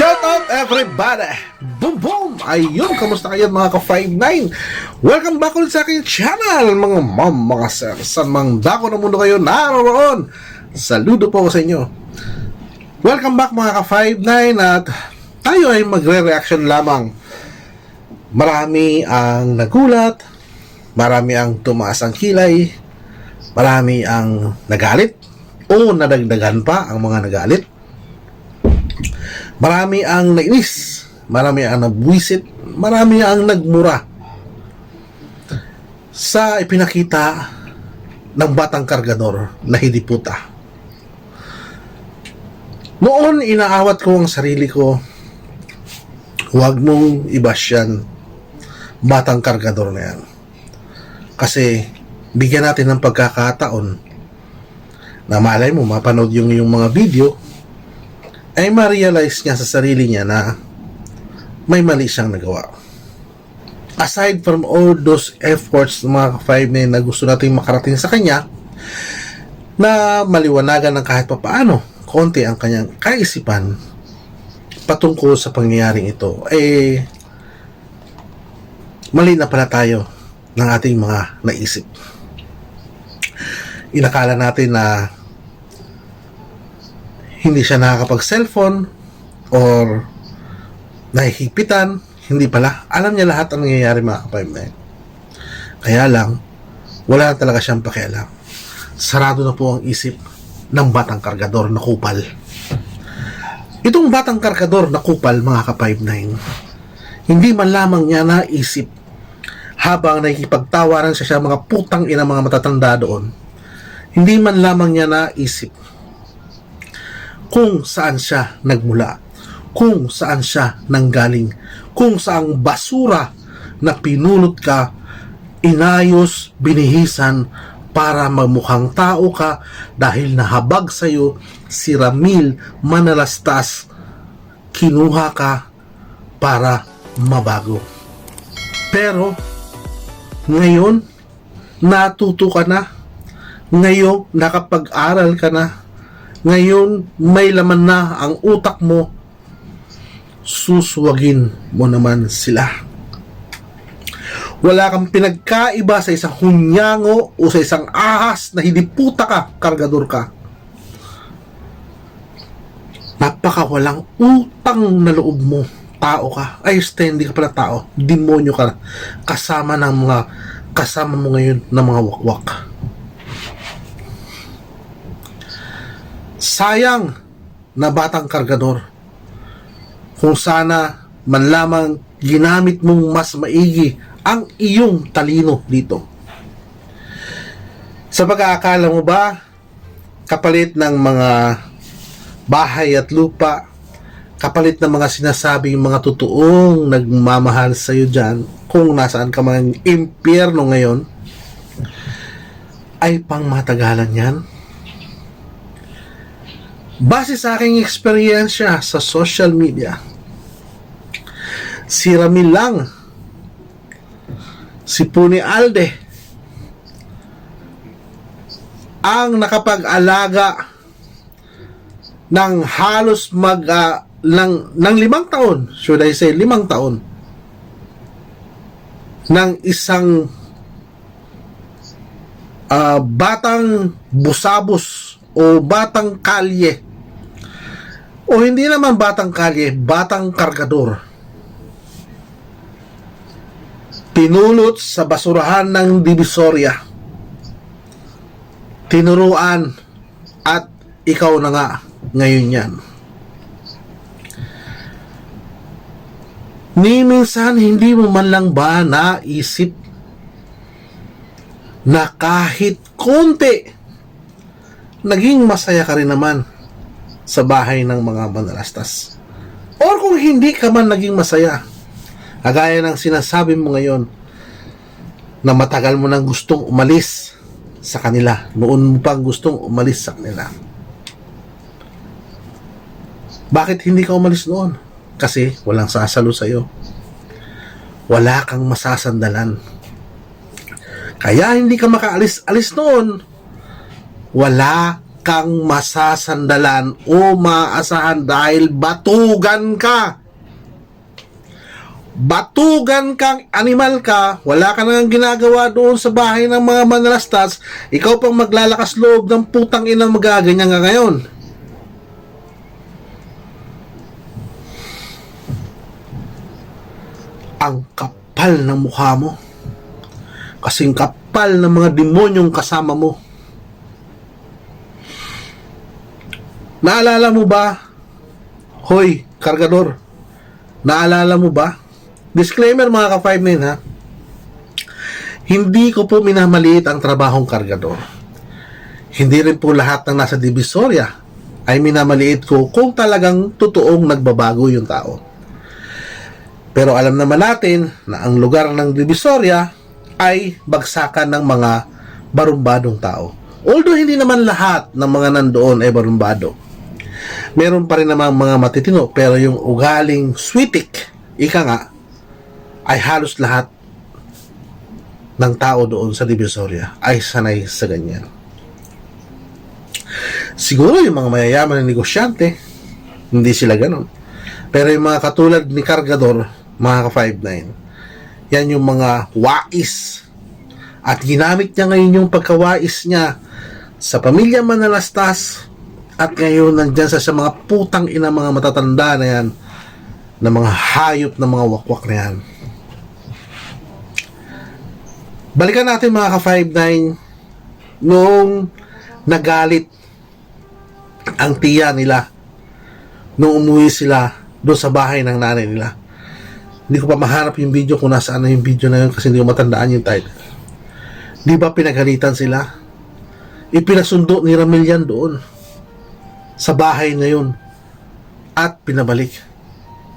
Shout out everybody! Boom boom! Ayun, kamusta kayo mga ka-59? Welcome back ulit sa aking channel, mga ma'am, mga sir. Saan mang dako ng mundo kayo naroon. Saludo po ako sa inyo. Welcome back mga ka-59 at tayo ay magre-reaction lamang. Marami ang nagulat, marami ang tumaas ang kilay, marami ang nagalit o nadagdagan pa ang mga nagalit. Marami ang nainis, marami ang nabwisit, marami ang nagmura sa ipinakita ng batang kargador na hindi puta. Noon inaawat ko ang sarili ko, huwag mong i-bash yan, batang kargador na yan. Kasi bigyan natin ng pagkakataon na malay mo mapanood yung mga video ay ma-realize niya sa sarili niya na may mali siyang nagawa. Aside from all those efforts ng mga ka-5 na gusto natin makarating sa kanya, na maliwanagan ng kahit papaano, konti ang kanyang kaisipan patungkol sa pangyayaring ito, mali na pala tayo ng ating mga naisip. Inakala natin na hindi siya nakakapag-cellphone or nahihipitan. Hindi pala. Alam niya lahat ang nangyayari mga ka-5 na yun. Kaya lang, wala na talaga siyang pakialam. Sarado na po ang isip ng batang kargador na kupal. Itong batang kargador na kupal mga ka-5-9, hindi man lamang niya naisip habang nakikipagtawaran siya mga putang ina mga matatanda doon, hindi man lamang niya naisip kung saan siya nagmula, kung saan siya nanggaling, kung saang basura na pinulot ka, inayos, binihisan para magmukhang tao ka dahil nahabag sa'yo si Ramil Manalastas, kinuha ka para mabago. Pero ngayon natuto ka na, ngayon nakapag-aral ka na, ngayon may laman na ang utak mo, suswagin mo naman sila. Wala kang pinagkaiba sa isang hunyango o sa isang ahas na hindi puta ka, kargador ka. Napakawalang utang na loob mo. Tao ka. Ay, hindi ka pala tao. Demonyo ka. Kasama mo ngayon ng mga wakwak. Sayang na batang kargador. Kung sana man lamang ginamit mong mas maigi ang iyong talino dito. Sa pag-aakala mo ba, kapalit ng mga bahay at lupa, kapalit ng mga sinasabing mga totoong nagmamahal sa iyo dyan, kung nasaan ka mang impyerno ngayon, ay pang matagalan yan? Base sa aking eksperyensya sa social media, si Ramil lang, si Puni Alde, ang nakapag-alaga ng halos ng 5 taon, should I say 5 taon, ng isang batang busabos o batang kalye, o hindi naman batang kalye, batang kargador, pinulot sa basurahan ng Divisoria, tinuruan, at ikaw na nga ngayon yan. Ni minsan hindi mo man lang ba naisip na kahit konti naging masaya ka rin naman sa bahay ng mga Manalastas? Or kung hindi ka man naging masaya, kagaya ng sinasabi mo ngayon na matagal mo nang gustong umalis sa kanila, noon mo pang gustong umalis sa kanila, bakit hindi ka umalis noon? Kasi walang sasalo sa'yo, wala kang masasandalan, kaya hindi ka makaalis-alis noon. Wala kang masasandalan o maasahan dahil batugan ka. Batugan kang animal ka, wala ka nang ginagawa doon sa bahay ng mga manalastas, ikaw pang maglalakas loob ng putang ina magaganyan ka ngayon. Ang kapal ng mukha mo. Kasing kapal ng mga demonyong kasama mo. Naalala mo ba? Hoy, kargador. Naalala mo ba? Disclaimer mga ka-5-9 ha. Hindi ko po minamaliit ang trabahong kargador. Hindi rin po lahat ng nasa Divisoria ay minamaliit ko kung talagang totoong nagbabago yung tao. Pero alam naman natin na ang lugar ng Divisoria ay bagsakan ng mga barumbadong tao. Although hindi naman lahat ng mga nandoon ay barumbado. Meron pa rin namang mga matitino, pero yung ugaling switik, ika nga, ay halos lahat ng tao doon sa Divisoria ay sanay sa ganyan. Siguro yung mga mayayaman na negosyante, hindi sila ganon. Pero yung mga katulad ni Kargador, mga ka-5-9, yan yung mga wais. At ginamit niya ngayon yung pagkawais niya sa pamilya Manalastas at ngayon nandyan sa mga putang ina mga matatanda na yan, na mga hayop na mga wakwak na yan. Balikan natin mga ka-5-9 nung nagalit ang tiya nila nung umuwi sila doon sa bahay ng nanay nila. Hindi ko pa mahanap yung video kung nasaan na yung video na yun kasi hindi ko matandaan yung title. Di ba pinagalitan sila? Ipinasundo ni Ramil yan doon sa bahay na yun at pinabalik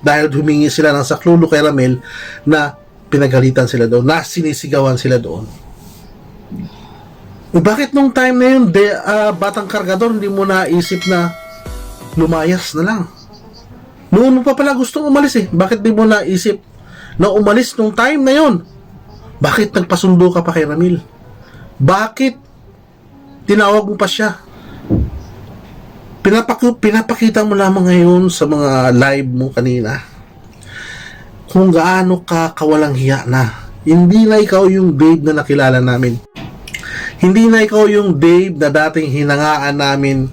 dahil humingi sila ng saklolo kay Ramil na pinagalitan sila doon, na sinisigawan sila doon. Bakit nung time na yun, batang kargador, hindi mo naisip na lumayas na lang? Noon mo pa pala gustong umalis eh. Bakit di mo naisip na umalis nung time na yun? Bakit nagpasundo ka pa kay Ramil? Bakit tinawag mo pa siya? Pinapakita mo lamang ngayon sa mga live mo kanina kung gaano ka kawalang hiya na. Hindi na ikaw yung Dave na nakilala namin. Hindi na ikaw yung Dave na dating hinangaan namin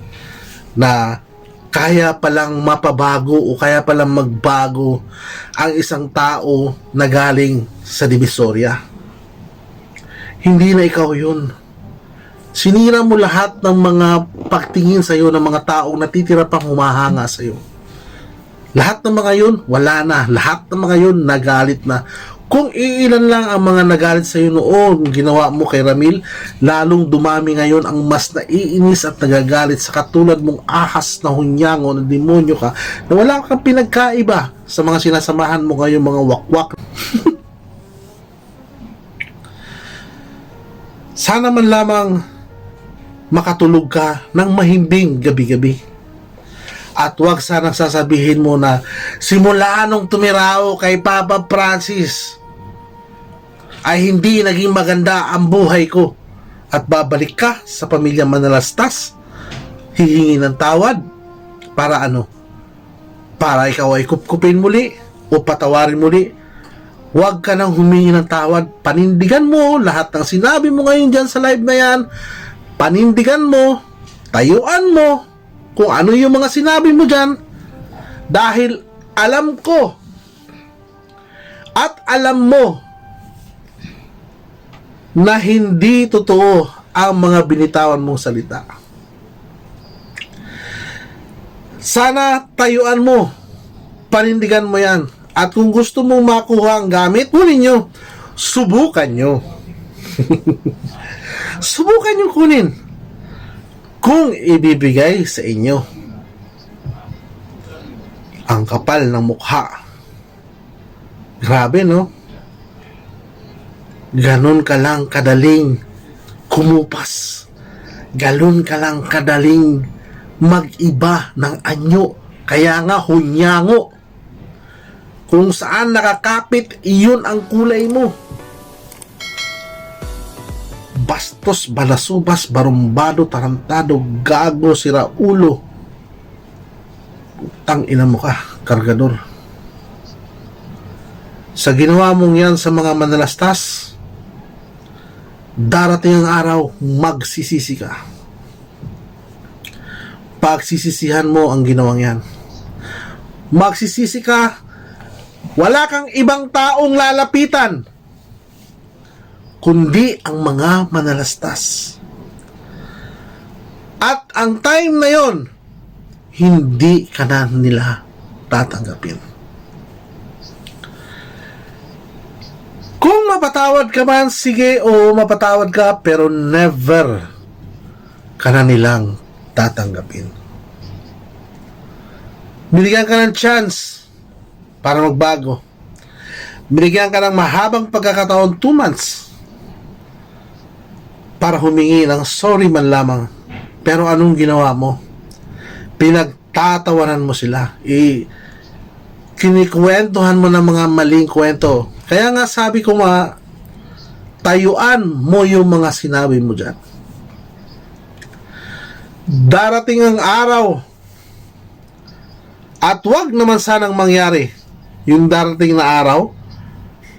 na kaya palang mapabago o kaya palang magbago ang isang tao na galing sa Divisoria. Hindi na ikaw yun. Sinira mo lahat ng mga pagtingin sa'yo ng mga taong natitira pang humahanga sa'yo. Lahat ng mga yun, wala na. Lahat ng mga yun, nagalit na. Kung iilan lang ang mga nagalit sa iyo noon, ginawa mo kay Ramil, lalong dumami ngayon ang mas naiinis at nagagalit sa katulad mong ahas na hunyango na demonyo ka na wala kang pinagkaiba sa mga sinasamahan mo ngayon mga wakwak. Sana man lamang makatulog ka ng mahimbing gabi-gabi. At wag sanang sasabihin mo na simula nung tumirao kay Papa Francis ay hindi naging maganda ang buhay ko at babalik ka sa pamilya Manalastas, hihingi ng tawad para ano? Para ikaw ay kupkupin muli o patawarin muli. Huwag ka nang humingi ng tawad. Panindigan mo lahat ng sinabi mo ngayon dyan sa live na yan. Panindigan mo, tayuan mo kung ano yung mga sinabi mo dyan, dahil alam ko at alam mo na hindi totoo ang mga binitawan mong salita. Sana tayuan mo, panindigan mo yan, at kung gusto mong makuha ang gamit, kunin nyo, subukan nyo. Subukan nyo kunin kung ibibigay sa inyo. Ang kapal ng mukha. Grabe, no? Ganon ka lang kadaling kumupas. Ganon ka lang kadaling mag-iba ng anyo. Kaya nga hunyango. Kung saan nakakapit, iyon ang kulay mo. bastos, balasubas, barumbado, tarantado, gago, siraulo. Tang ina mo ka, kargador. Sa ginawa mong yan sa mga manalastas, darating ang araw, magsisisi ka. Pagsisisihan mo ang ginawang yan. Magsisisi ka, wala kang ibang taong lalapitan kundi ang mga manalastas. At ang time na yon, hindi ka na nila tatanggapin. Kung mapatawad ka man, sige, o mapatawad ka, pero never ka na nilang tatanggapin. Binigyan ka ng chance para magbago. Binigyan ka ng mahabang pagkakataon, 2 months, para humingi ng sorry man lamang. Pero anong ginawa mo? Pinagtatawanan mo sila. Kinikwentuhan mo ng mga maling kwento. Kaya nga sabi ko nga, tayuan mo yung mga sinabi mo dyan. Darating ang araw, at wag naman sanang mangyari yung darating na araw,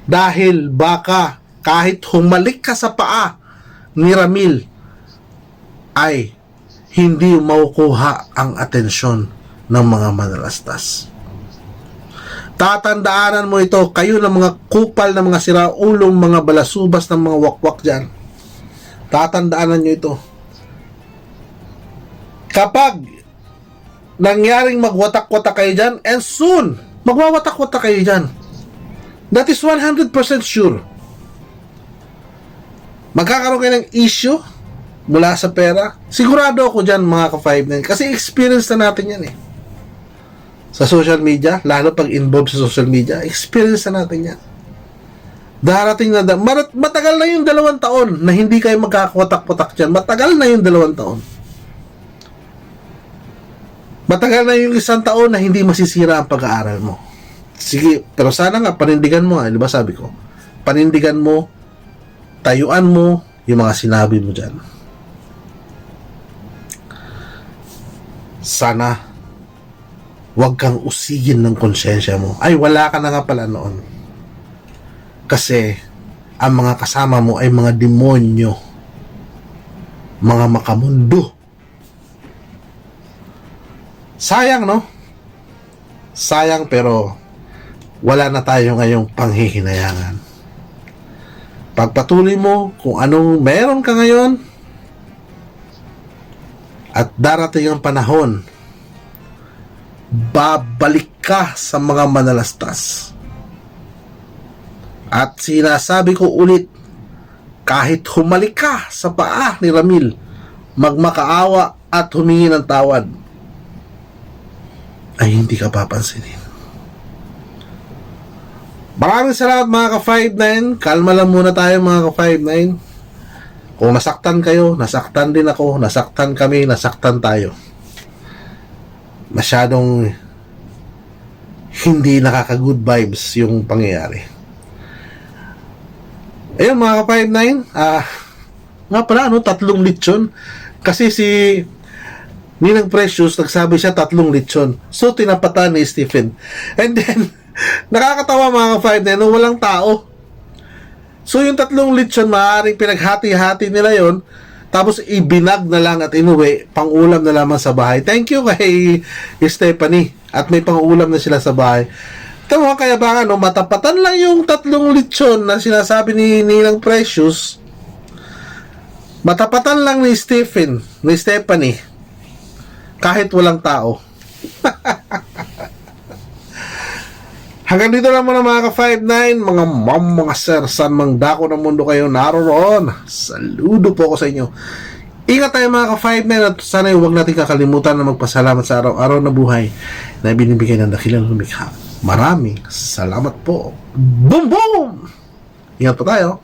dahil baka kahit humalik ka sa paa ni Ramil, ay hindi makukuha ang atensyon ng mga manalastas. Tatandaanan mo ito, kayo ng mga kupal ng mga siraulong mga balasubas ng mga wakwak dyan. Tatandaanan nyo ito. Kapag nangyaring magwatak-watak kayo dyan, and soon, magwawatak-watak kayo dyan. That is 100% sure. Magkakaroon kayo ng issue mula sa pera. Sigurado ako dyan, mga ka-5-9. Kasi experience na natin yan eh. Sa social media, lalo pag involved sa social media, experience na natin yan. Darating na, matagal na yung 2 taon na hindi kayo magkakawatak-watak dyan. Matagal na yung 2 taon. Matagal na yung 1 taon na hindi masisira ang pag-aaral mo. Sige, pero sana nga, panindigan mo. Di ba sabi ko? Panindigan mo, tayuan mo yung mga sinabi mo dyan. Sana wag kang usigin ng konsensya mo. Ay, wala ka na nga pala noon. Kasi ang mga kasama mo ay mga demonyo, mga makamundo. Sayang, no? Sayang, pero wala na tayo ngayong panghihinayangan. Pagpatuloy mo kung anong meron ka ngayon, at darating ang panahon, babalik ka sa mga manalastas. At sinasabi ko ulit, kahit humalik ka sa paa ni Ramil, magmakaawa at humingi ng tawad, ay hindi ka papansinin. Maraming salamat mga ka-5-9. Kalma lang muna tayo mga ka-5-9. Kung nasaktan kayo, nasaktan din ako, nasaktan kami, nasaktan tayo. Masyadong hindi nakaka-good vibes yung pangyayari. Ayun mga ka-5-9, nga pala, 3 lechon. Kasi si Ninang Precious, nagsabi siya 3 lechon. So, tinapatan ni Stephen. And then, nakakatawa mga ka-5-9, walang tao. So, yung 3 lechon, maaaring pinaghati-hati nila yon, tapos ibinag na lang at inuwi, pang-ulam na lamang sa bahay. Thank you kay Stephanie. At may pang-ulam na sila sa bahay. Ito mga kayabangan, matapatan lang yung 3 lechon na sinasabi ni Ninang Precious. Matapatan lang ni Stephanie. Kahit walang tao. Hanggang dito lang muna mga ka-5-9, mga ma'am, mga sir, saan mang dako ng mundo kayo naroon. Saludo po ako sa inyo. Ingat tayo mga ka-5-9 at sana huwag natin kakalimutan na magpasalamat sa araw-araw na buhay na binibigay ng dakilang lumikha. Maraming salamat po. Boom boom! Ingat po tayo.